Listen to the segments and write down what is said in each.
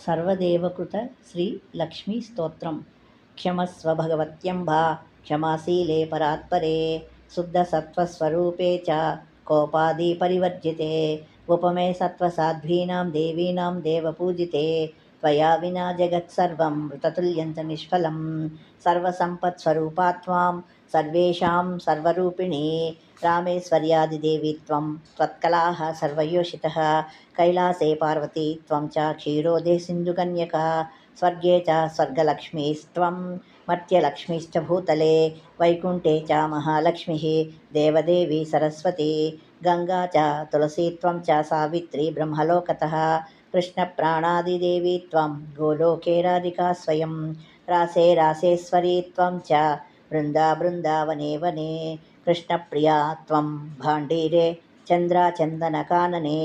सर्वदेवकृत श्री लक्ष्मी स्तोत्रम। क्षमस्व भगवत्यंबा क्षमाशीले परात्परे शुद्धसत्त्वस्वरूपे च कोपादि परिवर्जिते उपमे सत्त्वसाध्वीनां देवीनां देवपूजिते त्वया विना जगत्सर्वं मृततुल्यं च निष्फलं सर्वसम्पत्स्वरूपा त्वां सर्वेषां सर्वरूपिणी रामेश्वर्यादिदेवी त्वं त्वत्कलाः सर्वयोषितः कैलासे पार्वती त्वं च क्षीरोदे सिन्धुकन्यका स्वर्गे च स्वर्गलक्ष्मीस्त्वं मर्त्यलक्ष्मीश्च भूतले वैकुण्ठे च महालक्ष्मीः देवदेवी सरस्वती गङ्गा च तुलसी त्वं च सावित्री ब्रह्मलोकतः कृष्णप्राणादिदेवी त्वं गोलोके राधिका स्वयं रासे रासेश्वरी त्वं च बृन्दावने वने कृष्णप्रिया त्वं भाण्डीरे चन्द्राचन्दनकानने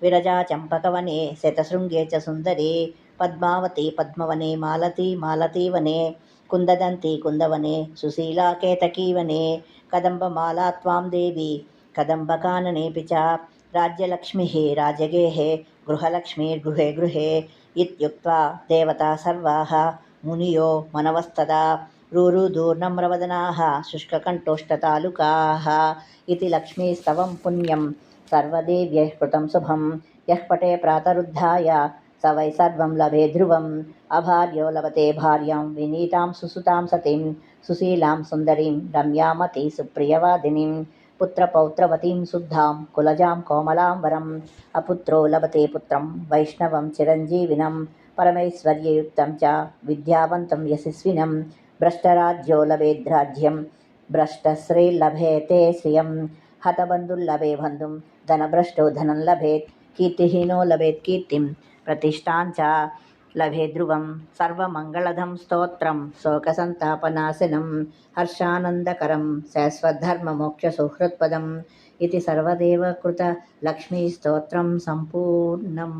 विरजा चम्पकवने शतशृङ्गे च सुन्दरी पद्मावती पद्मवने मालतीवने कुन्ददन्ती कुन्दवने सुशीला केतकीवने कदम्बमाला त्वां देवी कदम्बकाननेऽपि च राज्यलक्ष्मीः राजगेः गृहलक्ष्मीर्गृहे गृहे इत्युक्त्वा देवता सर्वाः मुनियो मनवस्तदा रूरुदूर्नम्रवदनाः शुष्ककण्ठोष्ठतालुकाः इति लक्ष्मीस्तवं पुण्यं सर्वदेव्यैः कृतं शुभं यः पटे प्रातरुद्धाय स वै सर्वं लभे ध्रुवम् अभार्यो लभते भार्यां विनीतां सुसुतां सतीं सुशीलां सुन्दरीं रम्यामती सुप्रियवादिनीं पुत्रपौत्रवतीं शुद्धां कुलजां कोमलां वरम् अपुत्रो लभते पुत्रं वैष्णवं चिरञ्जीविनं परमैश्वर्ययुक्तं च विद्यावन्तं यशस्विनं भ्रष्टराज्यो लभेद्राज्यं भ्रष्टश्रीर्लभेते श्रियं हतबन्धुर्लभे बन्धुं धनभ्रष्टो धनं लभेत् कीर्तिहीनो लभेत् कीर्तिं प्रतिष्ठां च लभे ध्रुवं सर्वमङ्गलदं स्तोत्रं शोकसन्तापनाशनं हर्षानन्दकरं शाश्वतधर्ममोक्षसुहृत्पदम् इति सर्वदेवकृत लक्ष्मीस्तोत्रं सम्पूर्णम्।